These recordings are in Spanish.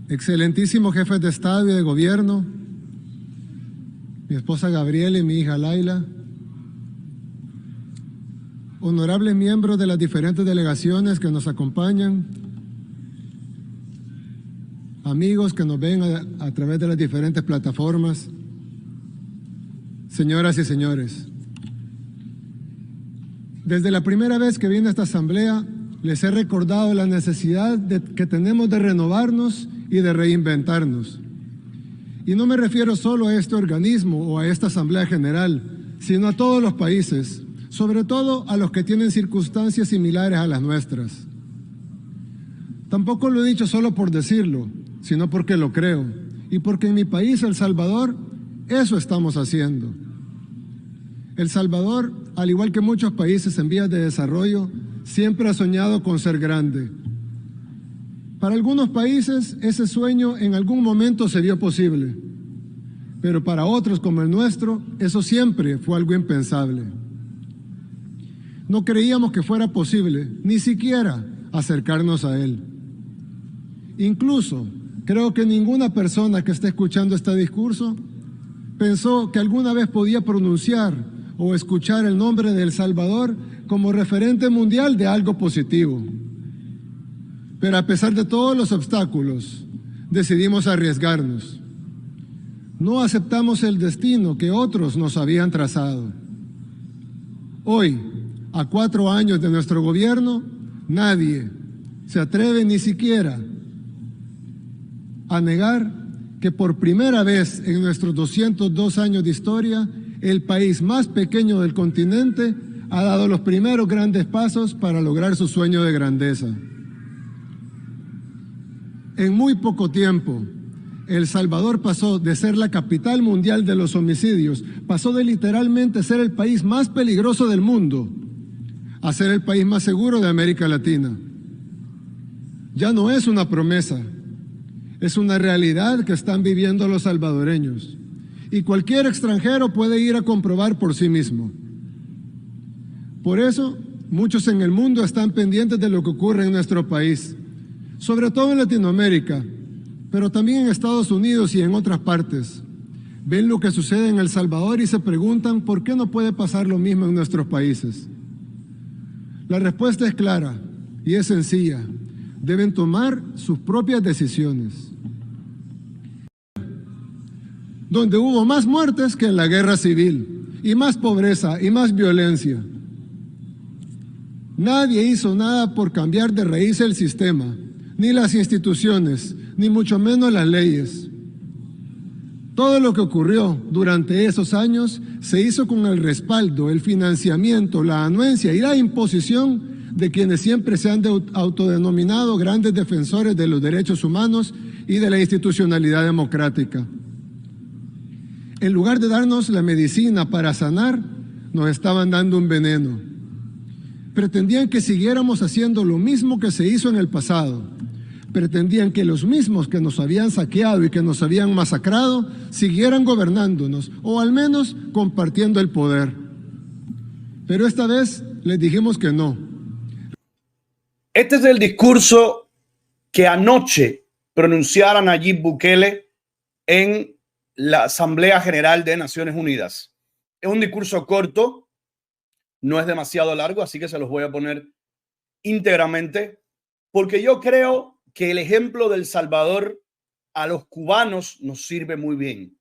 excelentísimos jefes de Estado y de Gobierno, mi esposa Gabriela y mi hija Laila, honorables miembros de las diferentes delegaciones que nos acompañan, amigos que nos ven a través de las diferentes plataformas, señoras y señores. Desde la primera vez que vine a esta asamblea, les he recordado la necesidad que tenemos de renovarnos y de reinventarnos. Y no me refiero solo a este organismo o a esta Asamblea General, sino a todos los países, sobre todo a los que tienen circunstancias similares a las nuestras. Tampoco lo he dicho solo por decirlo, sino porque lo creo, y porque en mi país, El Salvador, eso estamos haciendo. El Salvador, al igual que muchos países en vías de desarrollo, siempre ha soñado con ser grande. Para algunos países, ese sueño en algún momento se vio posible, pero para otros, como el nuestro, eso siempre fue algo impensable. No creíamos que fuera posible, ni siquiera acercarnos a él. Incluso, creo que ninguna persona que esté escuchando este discurso pensó que alguna vez podía pronunciar o escuchar el nombre de El Salvador como referente mundial de algo positivo. Pero a pesar de todos los obstáculos, decidimos arriesgarnos. No aceptamos el destino que otros nos habían trazado. Hoy, a 4 años de nuestro gobierno, nadie se atreve ni siquiera a negar que por primera vez en nuestros 202 años de historia, el país más pequeño del continente ha dado los primeros grandes pasos para lograr su sueño de grandeza. En muy poco tiempo, El Salvador pasó de ser la capital mundial de los homicidios, pasó de literalmente ser el país más peligroso del mundo, a ser el país más seguro de América Latina. Ya no es una promesa, es una realidad que están viviendo los salvadoreños. Y cualquier extranjero puede ir a comprobar por sí mismo. Por eso, muchos en el mundo están pendientes de lo que ocurre en nuestro país, sobre todo en Latinoamérica, pero también en Estados Unidos y en otras partes. Ven lo que sucede en El Salvador y se preguntan por qué no puede pasar lo mismo en nuestros países. La respuesta es clara y es sencilla. Deben tomar sus propias decisiones. Donde hubo más muertes que en la guerra civil, y más pobreza y más violencia. Nadie hizo nada por cambiar de raíz el sistema, ni las instituciones, ni mucho menos las leyes. Todo lo que ocurrió durante esos años se hizo con el respaldo, el financiamiento, la anuencia y la imposición de quienes siempre se han autodenominado grandes defensores de los derechos humanos y de la institucionalidad democrática. En lugar de darnos la medicina para sanar, nos estaban dando un veneno. Pretendían que siguiéramos haciendo lo mismo que se hizo en el pasado. Pretendían que los mismos que nos habían saqueado y que nos habían masacrado siguieran gobernándonos, o al menos compartiendo el poder. Pero esta vez les dijimos que no. Este es el discurso que anoche pronunciara Nayib Bukele en la Asamblea General de Naciones Unidas. Es un discurso corto, no es demasiado largo, así que se los voy a poner íntegramente, porque yo creo que el ejemplo del Salvador a los cubanos nos sirve muy bien.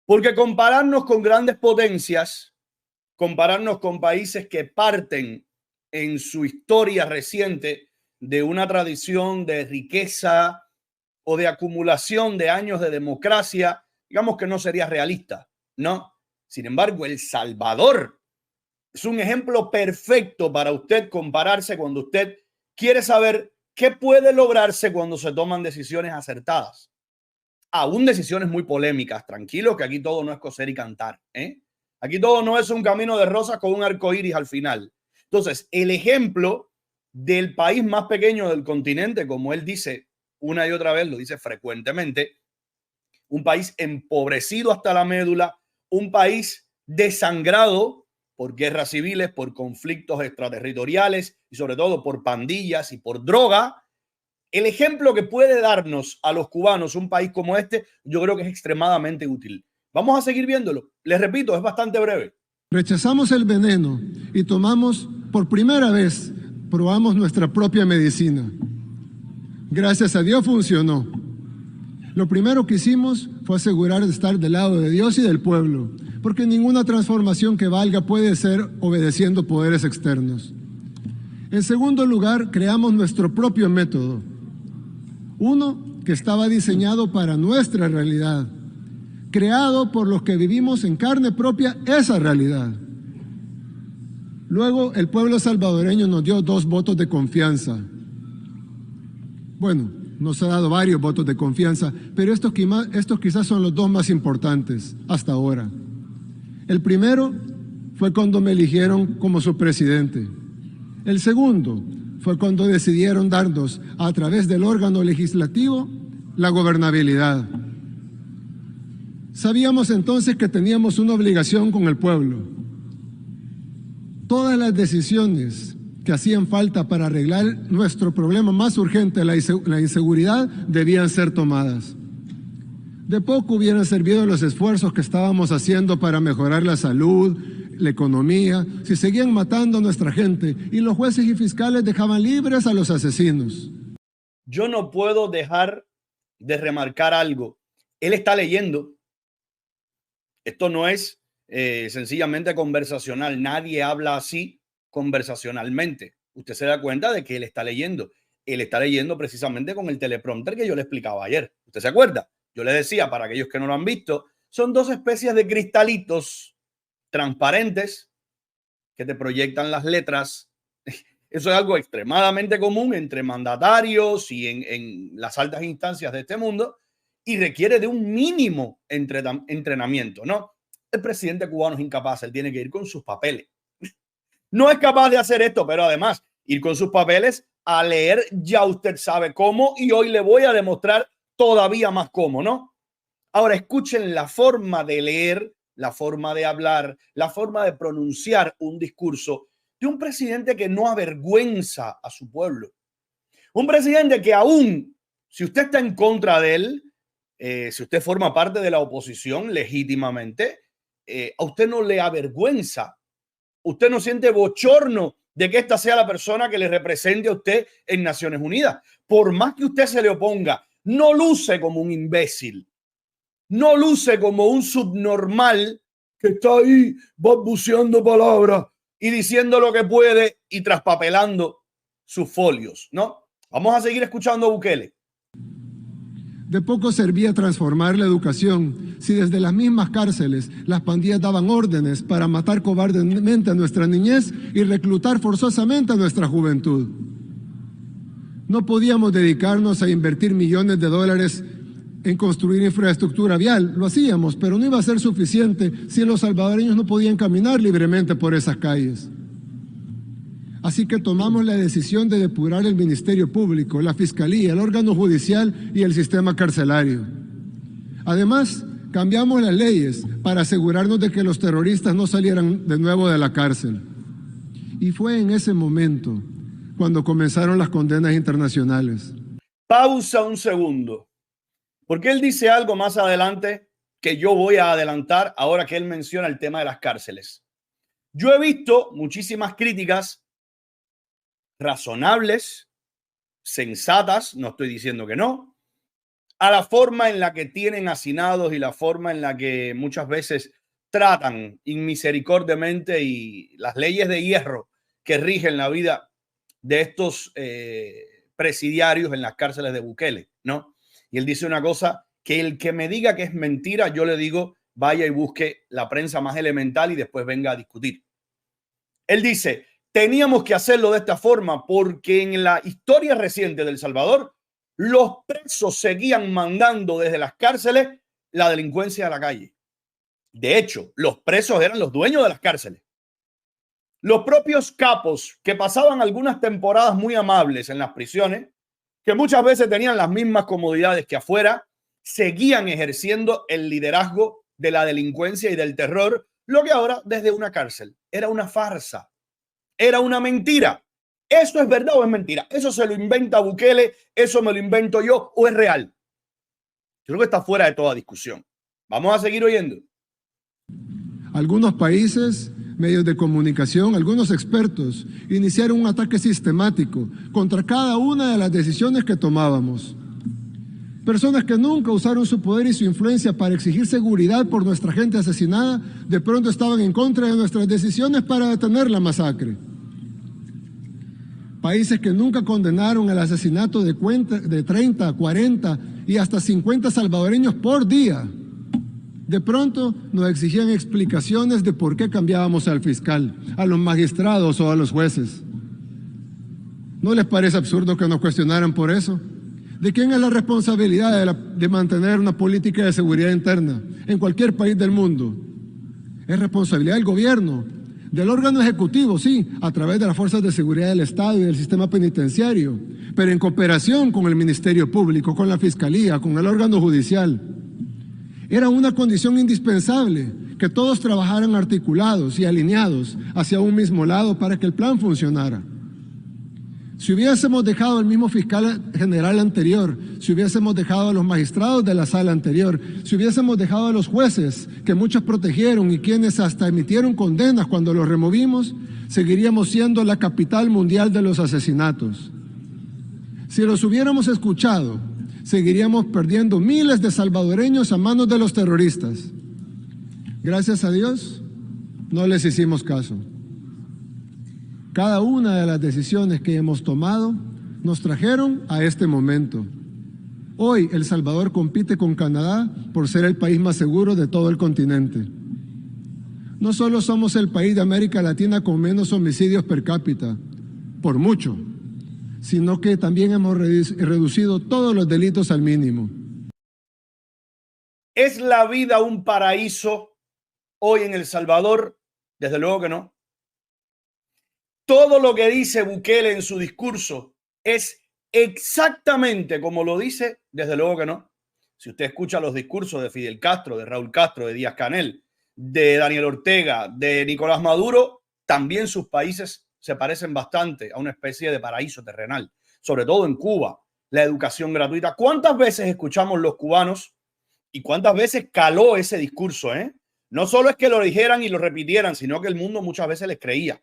Porque compararnos con grandes potencias, compararnos con países que parten en su historia reciente de una tradición de riqueza o de acumulación de años de democracia, digamos que no sería realista, ¿no? Sin embargo, El Salvador es un ejemplo perfecto para usted compararse cuando usted quiere saber qué puede lograrse cuando se toman decisiones acertadas. Aún decisiones muy polémicas. Tranquilo que aquí todo no es coser y cantar, ¿eh? Aquí todo no es un camino de rosas con un arco iris al final. Entonces, el ejemplo del país más pequeño del continente, como él dice una y otra vez, lo dice frecuentemente, un país empobrecido hasta la médula, un país desangrado por guerras civiles, por conflictos extraterritoriales y sobre todo por pandillas y por droga, el ejemplo que puede darnos a los cubanos un país como este, yo creo que es extremadamente útil. Vamos a seguir viéndolo. Les repito, es bastante breve. Rechazamos el veneno y tomamos, por primera vez, probamos nuestra propia medicina. Gracias a Dios funcionó. Lo primero que hicimos fue asegurar de estar del lado de Dios y del pueblo, porque ninguna transformación que valga puede ser obedeciendo poderes externos. En segundo lugar, creamos nuestro propio método, uno que estaba diseñado para nuestra realidad, creado por los que vivimos en carne propia esa realidad. Luego, el pueblo salvadoreño nos dio 2 votos de confianza. Bueno, nos ha dado varios votos de confianza, pero estos quizás son los 2 más importantes hasta ahora. El primero fue cuando me eligieron como su presidente. El segundo fue cuando decidieron darnos, a través del órgano legislativo, la gobernabilidad. Sabíamos entonces que teníamos una obligación con el pueblo. Todas las decisiones que hacían falta para arreglar nuestro problema más urgente, la inseguridad, debían ser tomadas. De poco hubieran servido los esfuerzos que estábamos haciendo para mejorar la salud, la economía, si seguían matando a nuestra gente y los jueces y fiscales dejaban libres a los asesinos. Yo no puedo dejar de remarcar algo. Él está leyendo. Esto no es sencillamente conversacional. Nadie habla así conversacionalmente. Usted se da cuenta de que él está leyendo. Él está leyendo precisamente con el teleprompter que yo le explicaba ayer. ¿Usted se acuerda? Yo le decía, para aquellos que no lo han visto, son 2 especies de cristalitos transparentes que te proyectan las letras. Eso es algo extremadamente común entre mandatarios y en las altas instancias de este mundo y requiere de un mínimo entrenamiento, ¿no? El presidente cubano es incapaz, él tiene que ir con sus papeles. No es capaz de hacer esto, pero además ir con sus papeles a leer, ya usted sabe cómo, y hoy le voy a demostrar todavía más cómo, ¿no? Ahora escuchen la forma de leer, la forma de hablar, la forma de pronunciar un discurso de un presidente que no avergüenza a su pueblo. Un presidente que aún, si usted está en contra de él, si usted forma parte de la oposición legítimamente, a usted no le avergüenza. Usted no siente bochorno de que esta sea la persona que le represente a usted en Naciones Unidas. Por más que usted se le oponga, no luce como un imbécil. No luce como un subnormal que está ahí balbuceando palabras y diciendo lo que puede y traspapelando sus folios, ¿no? Vamos a seguir escuchando a Bukele. De poco servía transformar la educación si desde las mismas cárceles las pandillas daban órdenes para matar cobardemente a nuestra niñez y reclutar forzosamente a nuestra juventud. No podíamos dedicarnos a invertir millones de dólares en construir infraestructura vial. Lo hacíamos, pero no iba a ser suficiente si los salvadoreños no podían caminar libremente por esas calles. Así que tomamos la decisión de depurar el Ministerio Público, la Fiscalía, el órgano judicial y el sistema carcelario. Además, cambiamos las leyes para asegurarnos de que los terroristas no salieran de nuevo de la cárcel. Y fue en ese momento cuando comenzaron las condenas internacionales. Pausa un segundo, porque él dice algo más adelante que yo voy a adelantar ahora que él menciona el tema de las cárceles. Yo he visto muchísimas críticas razonables, sensatas, no estoy diciendo que no, a la forma en la que tienen hacinados y la forma en la que muchas veces tratan inmisericordiamente y las leyes de hierro que rigen la vida de estos presidiarios en las cárceles de Bukele, ¿no? Y él dice una cosa, que el que me diga que es mentira, yo le digo, vaya y busque la prensa más elemental y después venga a discutir. Él dice, teníamos que hacerlo de esta forma porque en la historia reciente de El Salvador, los presos seguían mandando desde las cárceles la delincuencia a la calle. De hecho, los presos eran los dueños de las cárceles. Los propios capos que pasaban algunas temporadas muy amables en las prisiones, que muchas veces tenían las mismas comodidades que afuera, seguían ejerciendo el liderazgo de la delincuencia y del terror, lo que ahora desde una cárcel era una farsa. Era una mentira. ¿Eso es verdad o es mentira? ¿Eso se lo inventa Bukele? ¿Eso me lo invento yo o es real? Creo que está fuera de toda discusión. Vamos a seguir oyendo. Algunos países, medios de comunicación, algunos expertos iniciaron un ataque sistemático contra cada una de las decisiones que tomábamos. Personas que nunca usaron su poder y su influencia para exigir seguridad por nuestra gente asesinada, de pronto estaban en contra de nuestras decisiones para detener la masacre. Países que nunca condenaron el asesinato de 30, 40 y hasta 50 salvadoreños por día, de pronto nos exigían explicaciones de por qué cambiábamos al fiscal, a los magistrados o a los jueces. ¿No les parece absurdo que nos cuestionaran por eso? ¿De quién es la responsabilidad de mantener una política de seguridad interna en cualquier país del mundo? Es responsabilidad del gobierno, del órgano ejecutivo, sí, a través de las fuerzas de seguridad del Estado y del sistema penitenciario, pero en cooperación con el Ministerio Público, con la Fiscalía, con el órgano judicial. Era una condición indispensable que todos trabajaran articulados y alineados hacia un mismo lado para que el plan funcionara. Si hubiésemos dejado al mismo fiscal general anterior, si hubiésemos dejado a los magistrados de la sala anterior, si hubiésemos dejado a los jueces que muchos protegieron y quienes hasta emitieron condenas cuando los removimos, seguiríamos siendo la capital mundial de los asesinatos. Si los hubiéramos escuchado, seguiríamos perdiendo miles de salvadoreños a manos de los terroristas. Gracias a Dios, no les hicimos caso. Cada una de las decisiones que hemos tomado nos trajeron a este momento. Hoy El Salvador compite con Canadá por ser el país más seguro de todo el continente. No solo somos el país de América Latina con menos homicidios per cápita, por mucho, sino que también hemos reducido todos los delitos al mínimo. ¿Es la vida un paraíso hoy en El Salvador? Desde luego que no. Todo lo que dice Bukele en su discurso es exactamente como lo dice, desde luego que no. Si usted escucha los discursos de Fidel Castro, de Raúl Castro, de Díaz-Canel, de Daniel Ortega, de Nicolás Maduro, también sus países se parecen bastante a una especie de paraíso terrenal, sobre todo en Cuba, la educación gratuita. ¿Cuántas veces escuchamos los cubanos y cuántas veces caló ese discurso? No solo es que lo dijeran y lo repitieran, sino que el mundo muchas veces les creía.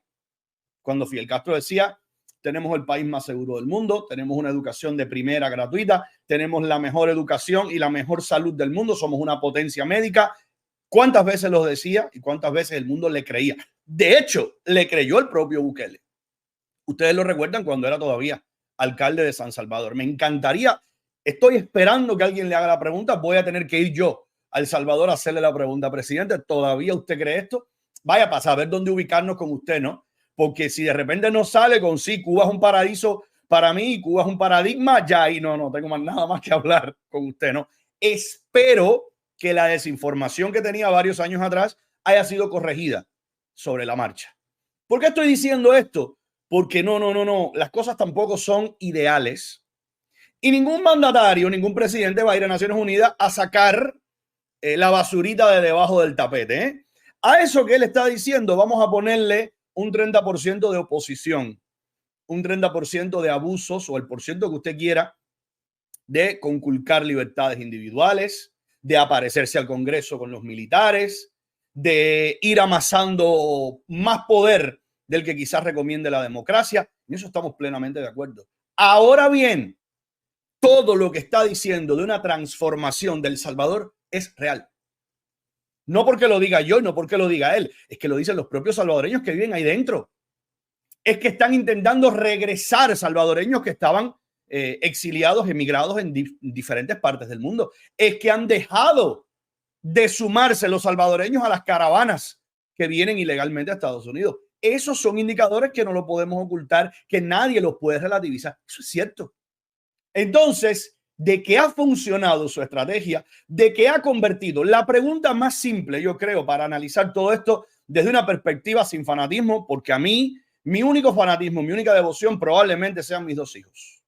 Cuando Fidel Castro decía, tenemos el país más seguro del mundo, tenemos una educación de primera gratuita, tenemos la mejor educación y la mejor salud del mundo, somos una potencia médica. ¿Cuántas veces lo decía y cuántas veces el mundo le creía? De hecho, le creyó el propio Bukele. Ustedes lo recuerdan cuando era todavía alcalde de San Salvador. Me encantaría, estoy esperando que alguien le haga la pregunta, voy a tener que ir yo a El Salvador a hacerle la pregunta. Presidente, ¿todavía usted cree esto? Vaya para saber dónde ubicarnos con usted, ¿no? Porque si de repente no sale con sí, Cuba es un paraíso para mí, Cuba es un paradigma, ya ahí no tengo más nada más que hablar con usted, ¿no? Espero que la desinformación que tenía varios años atrás haya sido corregida sobre la marcha. ¿Por qué estoy diciendo esto? Porque no, las cosas tampoco son ideales y ningún mandatario, ningún presidente va a ir a Naciones Unidas a sacar la basurita de debajo del tapete. A eso que él está diciendo vamos a ponerle un 30% de oposición, un 30% de abusos o el porciento que usted quiera de conculcar libertades individuales, de aparecerse al Congreso con los militares, de ir amasando más poder del que quizás recomiende la democracia. En eso estamos plenamente de acuerdo. Ahora bien, todo lo que está diciendo de una transformación del Salvador es real. No porque lo diga yo, no porque lo diga él, es que lo dicen los propios salvadoreños que viven ahí dentro. Es que están intentando regresar salvadoreños que estaban exiliados, emigrados en diferentes partes del mundo. Es que han dejado de sumarse los salvadoreños a las caravanas que vienen ilegalmente a Estados Unidos. Esos son indicadores que no lo podemos ocultar, que nadie los puede relativizar. Eso es cierto. Entonces, de que ha funcionado su estrategia, de que ha convertido. La pregunta más simple, yo creo, para analizar todo esto desde una perspectiva sin fanatismo, porque a mí, mi único fanatismo, mi única devoción probablemente sean mis dos hijos.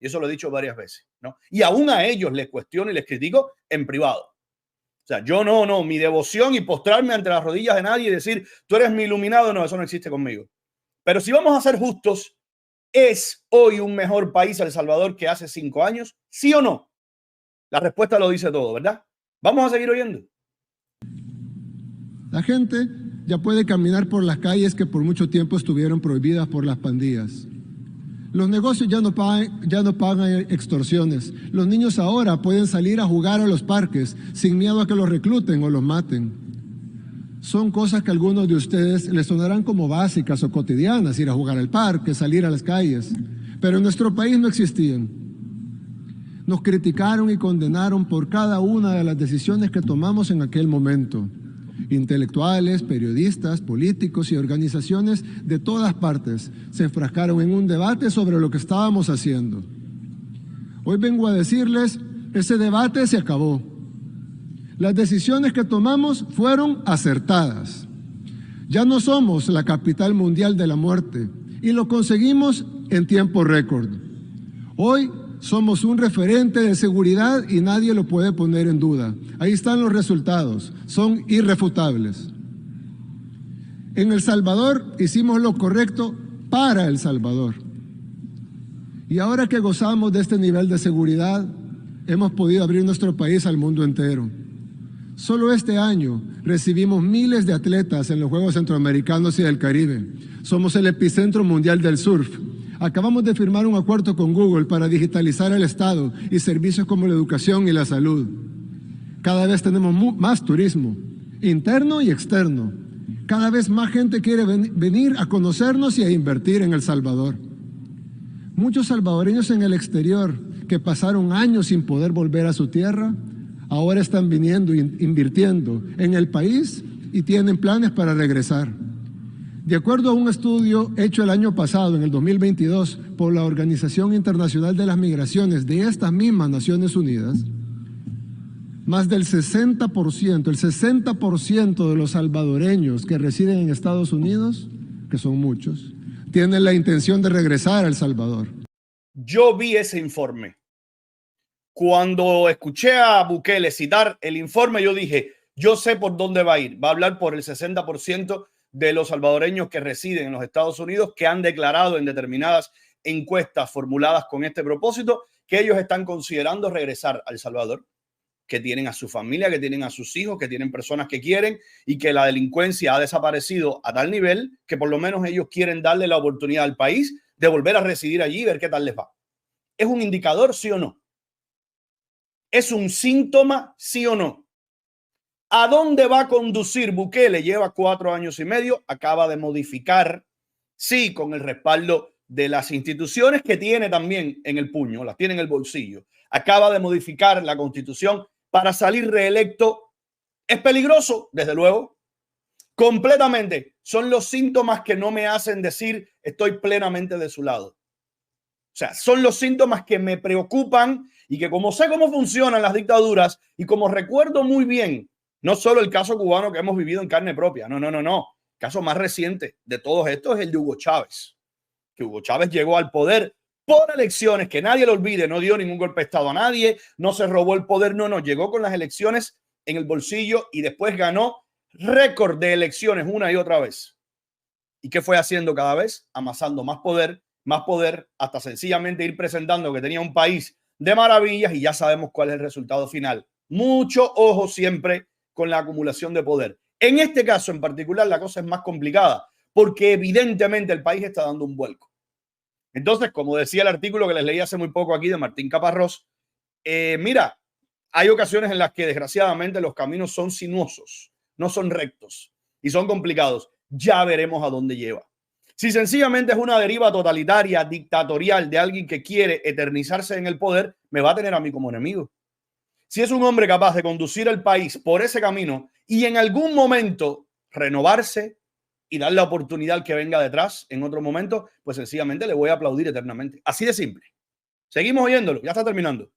Y eso lo he dicho varias veces, ¿no? Y aún a ellos les cuestiono y les critico en privado. O sea, yo no, mi devoción y postrarme ante las rodillas de nadie y decir, tú eres mi iluminado, no, eso no existe conmigo. Pero si vamos a ser justos, ¿Es hoy un mejor país El Salvador que hace 5 años? ¿Sí o no? La respuesta lo dice todo, ¿verdad? Vamos a seguir oyendo. La gente ya puede caminar por las calles que por mucho tiempo estuvieron prohibidas por las pandillas. Los negocios ya no pagan extorsiones. Los niños ahora pueden salir a jugar a los parques sin miedo a que los recluten o los maten. Son cosas que a algunos de ustedes les sonarán como básicas o cotidianas, ir a jugar al parque, salir a las calles. Pero en nuestro país no existían. Nos criticaron y condenaron por cada una de las decisiones que tomamos en aquel momento. Intelectuales, periodistas, políticos y organizaciones de todas partes se enfrascaron en un debate sobre lo que estábamos haciendo. Hoy vengo a decirles, ese debate se acabó. Las decisiones que tomamos fueron acertadas. Ya no somos la capital mundial de la muerte y lo conseguimos en tiempo récord. Hoy somos un referente de seguridad y nadie lo puede poner en duda. Ahí están los resultados, son irrefutables. En El Salvador hicimos lo correcto para El Salvador. Y ahora que gozamos de este nivel de seguridad, hemos podido abrir nuestro país al mundo entero. Solo este año recibimos miles de atletas en los Juegos Centroamericanos y del Caribe. Somos el epicentro mundial del surf. Acabamos de firmar un acuerdo con Google para digitalizar el Estado y servicios como la educación y la salud. Cada vez tenemos más turismo, interno y externo. Cada vez más gente quiere venir a conocernos y a invertir en El Salvador. Muchos salvadoreños en el exterior que pasaron años sin poder volver a su tierra, ahora están viniendo e invirtiendo en el país y tienen planes para regresar. De acuerdo a un estudio hecho el año pasado, en el 2022, por la Organización Internacional de las Migraciones de estas mismas Naciones Unidas, más del 60% de los salvadoreños que residen en Estados Unidos, que son muchos, tienen la intención de regresar a El Salvador. Yo vi ese informe. Cuando escuché a Bukele citar el informe, yo dije, yo sé por dónde va a ir. Va a hablar por el 60% de los salvadoreños que residen en los Estados Unidos que han declarado en determinadas encuestas formuladas con este propósito que ellos están considerando regresar a El Salvador, que tienen a su familia, que tienen a sus hijos, que tienen personas que quieren y que la delincuencia ha desaparecido a tal nivel que por lo menos ellos quieren darle la oportunidad al país de volver a residir allí y ver qué tal les va. ¿Es un indicador, sí o no? ¿Es un síntoma, sí o no? ¿A dónde va a conducir Bukele? Lleva 4 años y medio, acaba de modificar, sí, con el respaldo de las instituciones que tiene también en el puño, las tiene en el bolsillo. Acaba de modificar la Constitución para salir reelecto. ¿Es peligroso? Desde luego. Completamente. Son los síntomas que no me hacen decir estoy plenamente de su lado. O sea, son los síntomas que me preocupan y que como sé cómo funcionan las dictaduras y como recuerdo muy bien, no solo el caso cubano que hemos vivido en carne propia, no. El caso más reciente de todos estos es el de Hugo Chávez, que Hugo Chávez llegó al poder por elecciones, que nadie lo olvide, no dio ningún golpe de Estado a nadie, no se robó el poder, llegó con las elecciones en el bolsillo y después ganó récord de elecciones una y otra vez. ¿Y qué fue haciendo cada vez? Amasando más poder, hasta sencillamente ir presentando que tenía un país de maravillas y ya sabemos cuál es el resultado final. Mucho ojo siempre con la acumulación de poder. En este caso en particular la cosa es más complicada porque evidentemente el país está dando un vuelco. Entonces, como decía el artículo que les leí hace muy poco aquí de Martín Caparrós, mira, hay ocasiones en las que desgraciadamente los caminos son sinuosos, no son rectos y son complicados. Ya veremos a dónde lleva. Si sencillamente es una deriva totalitaria, dictatorial de alguien que quiere eternizarse en el poder, me va a tener a mí como enemigo. Si es un hombre capaz de conducir el país por ese camino y en algún momento renovarse y dar la oportunidad que venga detrás en otro momento, pues sencillamente le voy a aplaudir eternamente. Así de simple. Seguimos oyéndolo. Ya está terminando.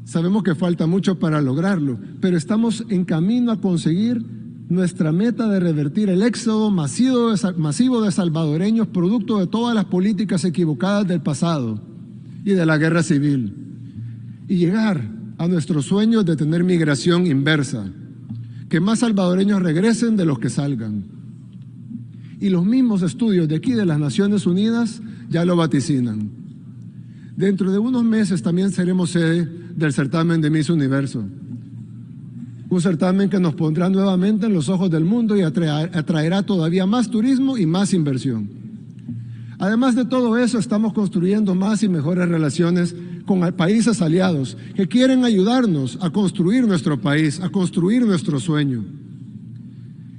Sabemos que falta mucho para lograrlo, pero estamos en camino a conseguir nuestra meta de revertir el éxodo masivo de salvadoreños producto de todas las políticas equivocadas del pasado y de la guerra civil y llegar a nuestros sueños de tener migración inversa, que más salvadoreños regresen de los que salgan. y los mismos estudios de aquí de las Naciones Unidas ya lo vaticinan. Dentro de unos meses también seremos sede del certamen de Miss Universo. Un certamen que nos pondrá nuevamente en los ojos del mundo y atraerá todavía más turismo y más inversión. Además de todo eso, estamos construyendo más y mejores relaciones con países aliados que quieren ayudarnos a construir nuestro país, a construir nuestro sueño.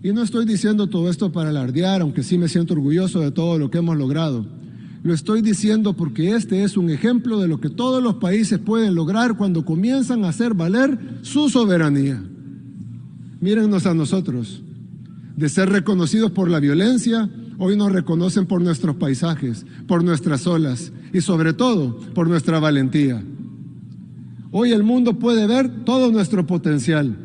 Y no estoy diciendo todo esto para alardear, aunque sí me siento orgulloso de todo lo que hemos logrado. Lo estoy diciendo porque este es un ejemplo de lo que todos los países pueden lograr cuando comienzan a hacer valer su soberanía. Mírennos a nosotros. De ser reconocidos por la violencia, hoy nos reconocen por nuestros paisajes, por nuestras olas y sobre todo por nuestra valentía. Hoy el mundo puede ver todo nuestro potencial.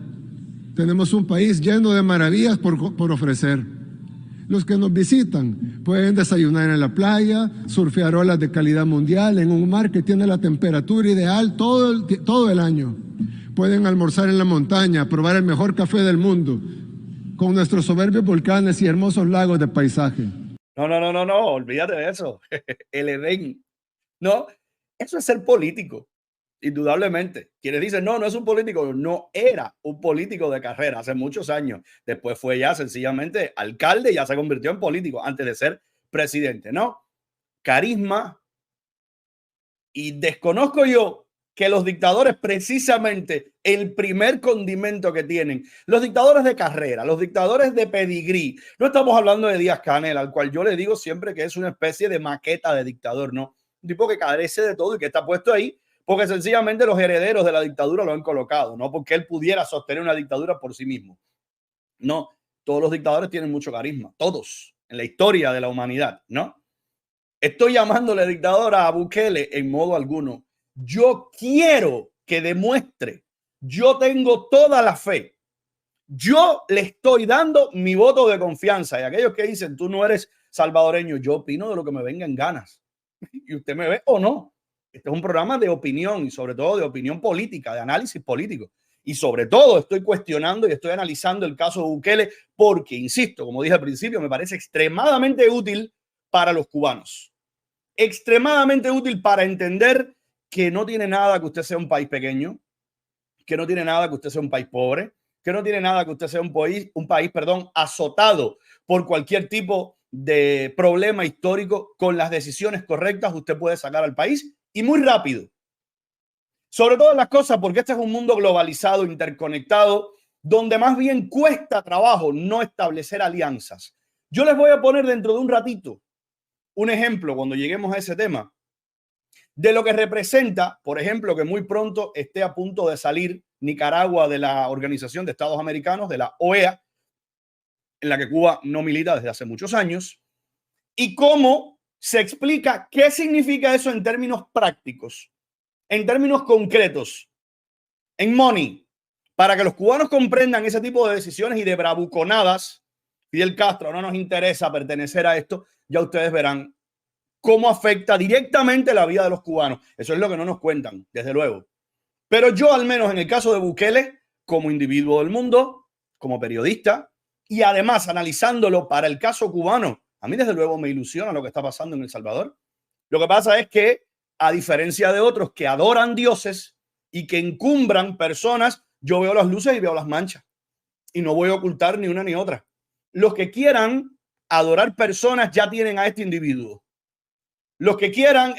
Tenemos un país lleno de maravillas por ofrecer. Los que nos visitan pueden desayunar en la playa, surfear olas de calidad mundial en un mar que tiene la temperatura ideal todo el año. Pueden almorzar en la montaña, probar el mejor café del mundo, con nuestros soberbios volcanes y hermosos lagos de paisaje. No, olvídate de eso. El Edén. No, eso es ser político, indudablemente. Quienes dicen, no es un político, no era un político de carrera hace muchos años. Después fue ya sencillamente alcalde y ya se convirtió en político antes de ser presidente, ¿no? Carisma. Y desconozco yo que los dictadores, precisamente el primer condimento que tienen, los dictadores de carrera, los dictadores de pedigrí, no estamos hablando de Díaz-Canel, al cual yo le digo siempre que es una especie de maqueta de dictador, ¿no? Un tipo que carece de todo y que está puesto ahí porque sencillamente los herederos de la dictadura lo han colocado, no porque él pudiera sostener una dictadura por sí mismo. No, todos los dictadores tienen mucho carisma, todos, en la historia de la humanidad, ¿no? Estoy llamándole dictador a Bukele en modo alguno. Yo quiero que demuestre, yo tengo toda la fe, yo le estoy dando mi voto de confianza. Y aquellos que dicen, tú no eres salvadoreño, yo opino de lo que me venga en ganas. Y usted me ve o no. Este es un programa de opinión y sobre todo de opinión política, de análisis político. Y sobre todo estoy cuestionando y estoy analizando el caso de Bukele porque, insisto, como dije al principio, me parece extremadamente útil para los cubanos. Extremadamente útil para entender que no tiene nada que usted sea un país pequeño, que no tiene nada que usted sea un país pobre, que no tiene nada que usted sea un país, azotado por cualquier tipo de problema histórico. Con las decisiones correctas usted puede sacar al país y muy rápido. Sobre todas las cosas, porque este es un mundo globalizado, interconectado, donde más bien cuesta trabajo no establecer alianzas. Yo les voy a poner dentro de un ratito un ejemplo cuando lleguemos a ese tema de lo que representa, por ejemplo, que muy pronto esté a punto de salir Nicaragua de la Organización de Estados Americanos, de la OEA, en la que Cuba no milita desde hace muchos años, y cómo se explica qué significa eso en términos prácticos, en términos concretos, en money, para que los cubanos comprendan ese tipo de decisiones y de bravuconadas. Fidel Castro, no nos interesa pertenecer a esto, ya ustedes verán cómo afecta directamente la vida de los cubanos. Eso es lo que no nos cuentan, desde luego. Pero yo, al menos en el caso de Bukele, como individuo del mundo, como periodista, y además analizándolo para el caso cubano, a mí desde luego me ilusiona lo que está pasando en El Salvador. Lo que pasa es que, a diferencia de otros que adoran dioses y que encumbran personas, yo veo las luces y veo las manchas. Y no voy a ocultar ni una ni otra. Los que quieran adorar personas ya tienen a este individuo. Los que quieran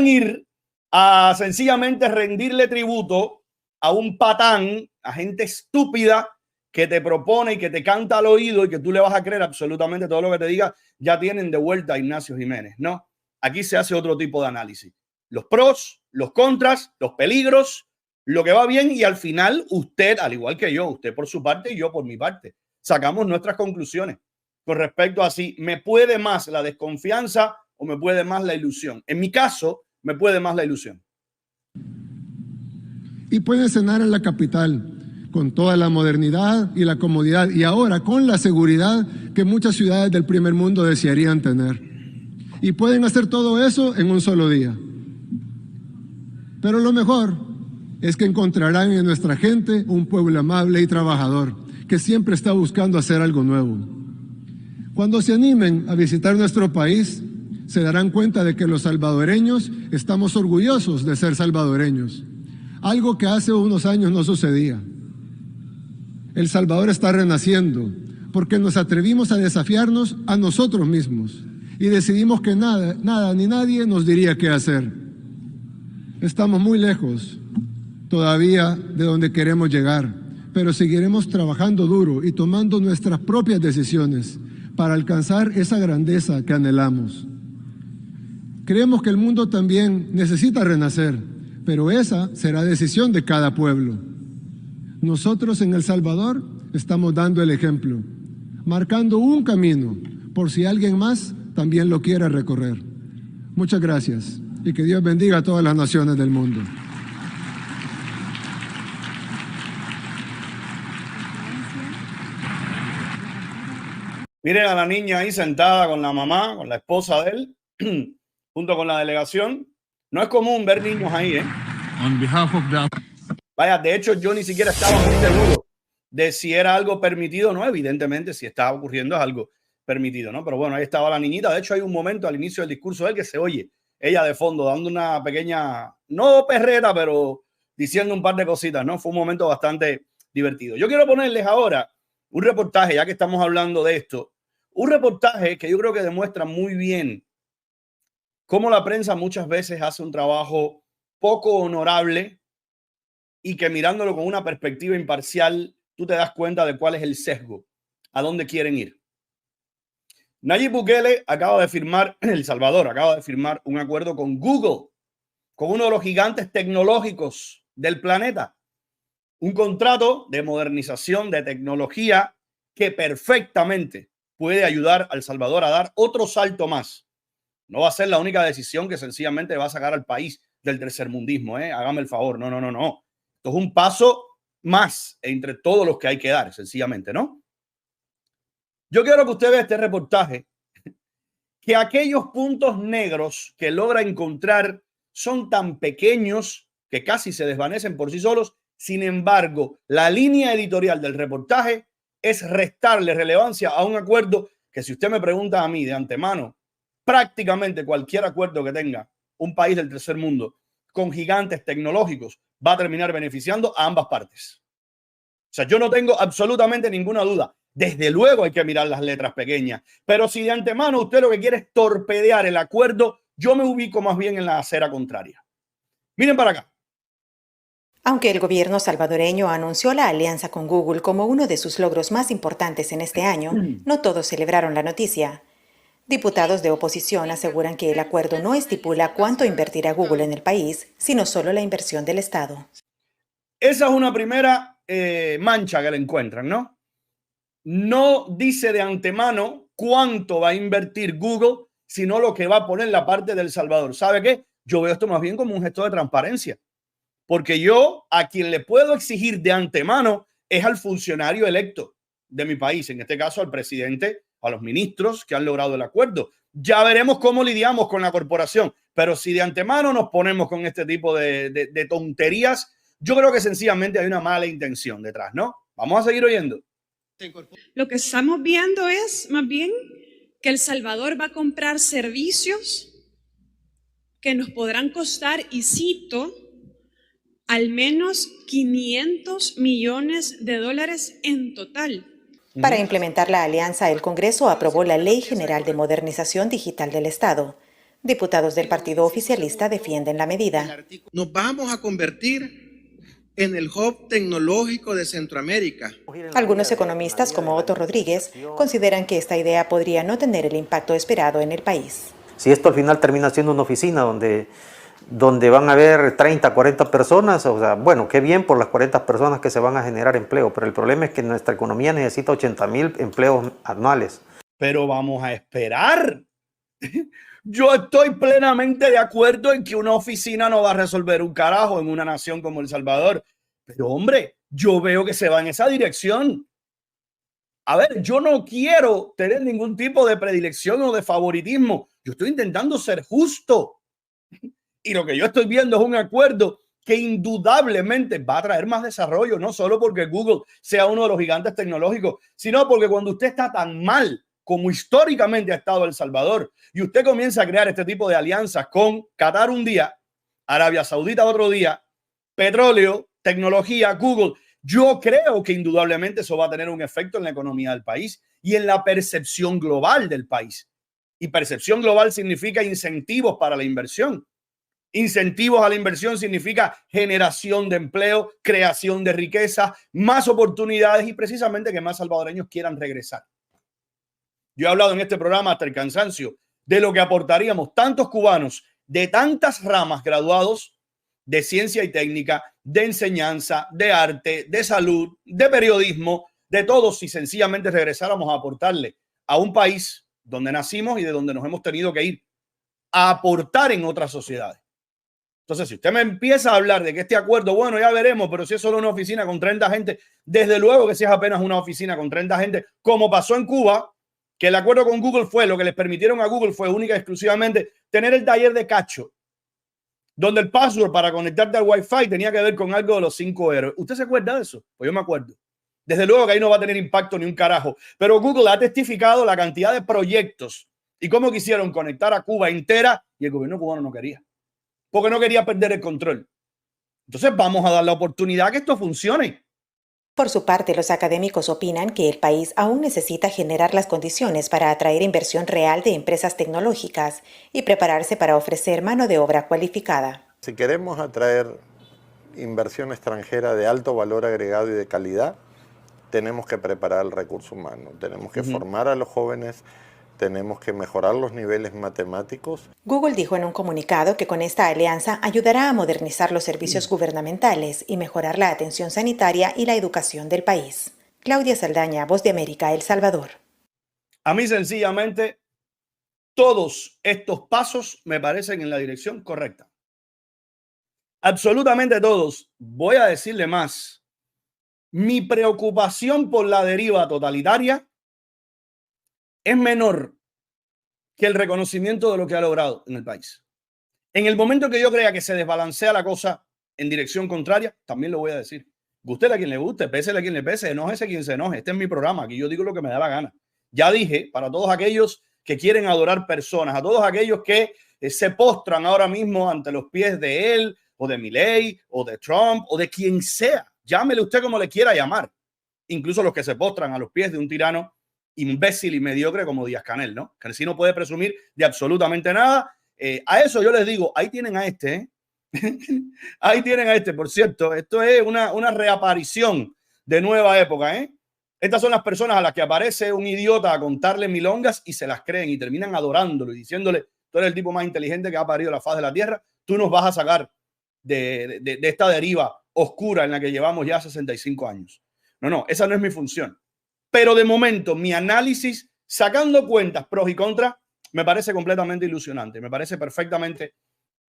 ir a sencillamente rendirle tributo a un patán, a gente estúpida que te propone y que te canta al oído y que tú le vas a creer absolutamente todo lo que te diga, ya tienen de vuelta a Ignacio Jiménez. No, aquí se hace otro tipo de análisis. Los pros, los contras, los peligros, lo que va bien y al final usted, al igual que yo, usted por su parte y yo por mi parte, sacamos nuestras conclusiones con respecto a si me puede más la desconfianza o me puede más la ilusión. En mi caso, me puede más la ilusión. Y pueden cenar en la capital con toda la modernidad y la comodidad y ahora con la seguridad que muchas ciudades del primer mundo desearían tener. Y pueden hacer todo eso en un solo día. Pero lo mejor es que encontrarán en nuestra gente un pueblo amable y trabajador, que siempre está buscando hacer algo nuevo. Cuando se animen a visitar nuestro país, se darán cuenta de que los salvadoreños estamos orgullosos de ser salvadoreños, algo que hace unos años no sucedía. El Salvador está renaciendo porque nos atrevimos a desafiarnos a nosotros mismos y decidimos que nada ni nadie nos diría qué hacer. Estamos muy lejos todavía de donde queremos llegar, pero seguiremos trabajando duro y tomando nuestras propias decisiones para alcanzar esa grandeza que anhelamos. Creemos que el mundo también necesita renacer, pero esa será decisión de cada pueblo. Nosotros en El Salvador estamos dando el ejemplo, marcando un camino por si alguien más también lo quiere recorrer. Muchas gracias y que Dios bendiga a todas las naciones del mundo. Miren a la niña ahí sentada con la mamá, con la esposa de él, junto con la delegación. No es común ver niños ahí, ¿eh? On behalf of the... Vaya, de hecho, yo ni siquiera estaba muy seguro de si era algo permitido o no. Evidentemente, si estaba ocurriendo es algo permitido, ¿no? Pero bueno, ahí estaba la niñita. De hecho, hay un momento al inicio del discurso de él que se oye ella de fondo dando una pequeña, no perreta, pero diciendo un par de cositas, ¿no? Fue un momento bastante divertido. Yo quiero ponerles ahora un reportaje, ya que estamos hablando de esto, un reportaje que yo creo que demuestra muy bien cómo la prensa muchas veces hace un trabajo poco honorable y que mirándolo con una perspectiva imparcial, tú te das cuenta de cuál es el sesgo, a dónde quieren ir. Nayib Bukele acaba de firmar, El Salvador acaba de firmar un acuerdo con Google, con uno de los gigantes tecnológicos del planeta. Un contrato de modernización de tecnología que perfectamente puede ayudar a El Salvador a dar otro salto más. No va a ser la única decisión que sencillamente va a sacar al país del tercermundismo, ¿eh? Hágame el favor. No. Esto es un paso más entre todos los que hay que dar, sencillamente, ¿no? Yo quiero que usted vea este reportaje, que aquellos puntos negros que logra encontrar son tan pequeños que casi se desvanecen por sí solos. Sin embargo, la línea editorial del reportaje es restarle relevancia a un acuerdo que, si usted me pregunta a mí de antemano, prácticamente cualquier acuerdo que tenga un país del tercer mundo con gigantes tecnológicos va a terminar beneficiando a ambas partes. O sea, yo no tengo absolutamente ninguna duda. Desde luego hay que mirar las letras pequeñas, pero si de antemano usted lo que quiere es torpedear el acuerdo, yo me ubico más bien en la acera contraria. Miren para acá. Aunque el gobierno salvadoreño anunció la alianza con Google como uno de sus logros más importantes en este año, no todos celebraron la noticia. Diputados de oposición aseguran que el acuerdo no estipula cuánto invertirá Google en el país, sino solo la inversión del Estado. Esa es una primera mancha que le encuentran, ¿no? No dice de antemano cuánto va a invertir Google, sino lo que va a poner la parte del Salvador. ¿Sabe qué? Yo veo esto más bien como un gesto de transparencia, porque yo a quien le puedo exigir de antemano es al funcionario electo de mi país, en este caso al presidente, a los ministros que han logrado el acuerdo. Ya veremos cómo lidiamos con la corporación, pero si de antemano nos ponemos con este tipo de tonterías, yo creo que sencillamente hay una mala intención detrás, ¿no? Vamos a seguir oyendo. Lo que estamos viendo es más bien que El Salvador va a comprar servicios que nos podrán costar, y cito, al menos $500 millones en total. Para implementar la alianza, el Congreso aprobó la Ley General de Modernización Digital del Estado. Diputados del partido oficialista defienden la medida. Nos vamos a convertir en el hub tecnológico de Centroamérica. Algunos economistas, como Otto Rodríguez, consideran que esta idea podría no tener el impacto esperado en el país. Si esto al final termina siendo una oficina donde van a haber 30, 40 personas, o sea, bueno, qué bien por las 40 personas que se van a generar empleo, pero el problema es que nuestra economía necesita 80,000 empleos anuales. Pero vamos a esperar. Yo estoy plenamente de acuerdo en que una oficina no va a resolver un carajo en una nación como El Salvador. Pero, hombre, yo veo que se va en esa dirección. A ver, yo no quiero tener ningún tipo de predilección o de favoritismo. Yo estoy intentando ser justo. Y lo que yo estoy viendo es un acuerdo que indudablemente va a traer más desarrollo, no solo porque Google sea uno de los gigantes tecnológicos, sino porque cuando usted está tan mal como históricamente ha estado El Salvador y usted comienza a crear este tipo de alianzas con Qatar un día, Arabia Saudita otro día, petróleo, tecnología, Google, yo creo que indudablemente eso va a tener un efecto en la economía del país y en la percepción global del país. Y percepción global significa incentivos para la inversión. Incentivos a la inversión significa generación de empleo, creación de riqueza, más oportunidades y precisamente que más salvadoreños quieran regresar. Yo he hablado en este programa hasta el cansancio de lo que aportaríamos tantos cubanos de tantas ramas graduados de ciencia y técnica, de enseñanza, de arte, de salud, de periodismo, de todos si sencillamente regresáramos a aportarle a un país donde nacimos y de donde nos hemos tenido que ir a aportar en otras sociedades. Entonces, si usted me empieza a hablar de que este acuerdo, bueno, ya veremos, pero si es solo una oficina con 30 gente, desde luego que si es apenas una oficina con 30 gente, como pasó en Cuba, que el acuerdo con Google fue, lo que les permitieron a Google fue única y exclusivamente tener el taller de cacho, donde el password para conectarte al Wi-Fi tenía que ver con algo de los 5 euros. ¿Usted se acuerda de eso? Pues yo me acuerdo. Desde luego que ahí no va a tener impacto ni un carajo, pero Google ha testificado la cantidad de proyectos y cómo quisieron conectar a Cuba entera y el gobierno cubano no quería, porque no quería perder el control. Entonces vamos a dar la oportunidad que esto funcione. Por su parte, los académicos opinan que el país aún necesita generar las condiciones para atraer inversión real de empresas tecnológicas y prepararse para ofrecer mano de obra cualificada. Si queremos atraer inversión extranjera de alto valor agregado y de calidad, tenemos que preparar el recurso humano, tenemos que formar a los jóvenes, tenemos que mejorar los niveles matemáticos. Google dijo en un comunicado que con esta alianza ayudará a modernizar los servicios gubernamentales y mejorar la atención sanitaria y la educación del país. Claudia Saldaña, Voz de América, El Salvador. A mí sencillamente todos estos pasos me parecen en la dirección correcta. Absolutamente todos. Voy a decirle más. Mi preocupación por la deriva totalitaria es menor que el reconocimiento de lo que ha logrado en el país. En el momento que yo crea que se desbalancea la cosa en dirección contraria, también lo voy a decir. Gústele a quien le guste, pésele a quien le pese, enójese a quien se enoje. Este es mi programa, aquí yo digo lo que me da la gana. Ya dije, para todos aquellos que quieren adorar personas, a todos aquellos que se postran ahora mismo ante los pies de él, o de Milei, o de Trump, o de quien sea. Llámele usted como le quiera llamar. Incluso los que se postran a los pies de un tirano imbécil y mediocre como Díaz-Canel, ¿no? Que sí no puede presumir de absolutamente nada. A eso yo les digo, ahí tienen a este, ¿eh? Ahí tienen a este, por cierto. Esto es una reaparición de nueva época, ¿eh? Estas son las personas a las que aparece un idiota a contarle milongas y se las creen y terminan adorándolo y diciéndole, tú eres el tipo más inteligente que ha parido la faz de la tierra, tú nos vas a sacar de esta deriva oscura en la que llevamos ya 65 años. No, esa no es mi función. Pero de momento, mi análisis, sacando cuentas pros y contras, me parece completamente ilusionante. Me parece perfectamente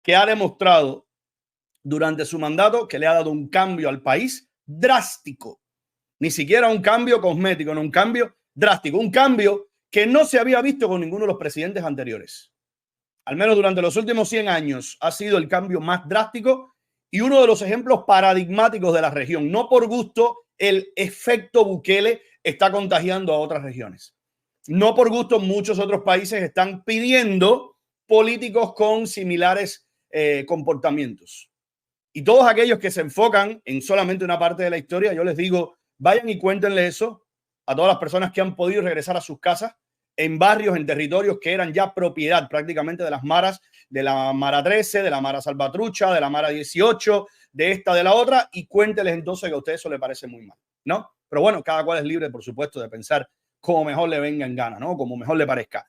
que ha demostrado durante su mandato que le ha dado un cambio al país drástico. Ni siquiera un cambio cosmético, no, un cambio drástico. Un cambio que no se había visto con ninguno de los presidentes anteriores. Al menos durante los últimos 100 años ha sido el cambio más drástico y uno de los ejemplos paradigmáticos de la región. No por gusto, el efecto Bukele está contagiando a otras regiones. No por gusto, muchos otros países están pidiendo políticos con similares comportamientos. Y todos aquellos que se enfocan en solamente una parte de la historia, yo les digo, vayan y cuéntenle eso a todas las personas que han podido regresar a sus casas en barrios, en territorios que eran ya propiedad prácticamente de las maras, de la Mara 13, de la Mara Salvatrucha, de la Mara 18, de esta, de la otra, y cuénteles entonces que a ustedes eso les parece muy mal, ¿no? Pero bueno, cada cual es libre, por supuesto, de pensar como mejor le venga en gana, ¿no? Como mejor le parezca.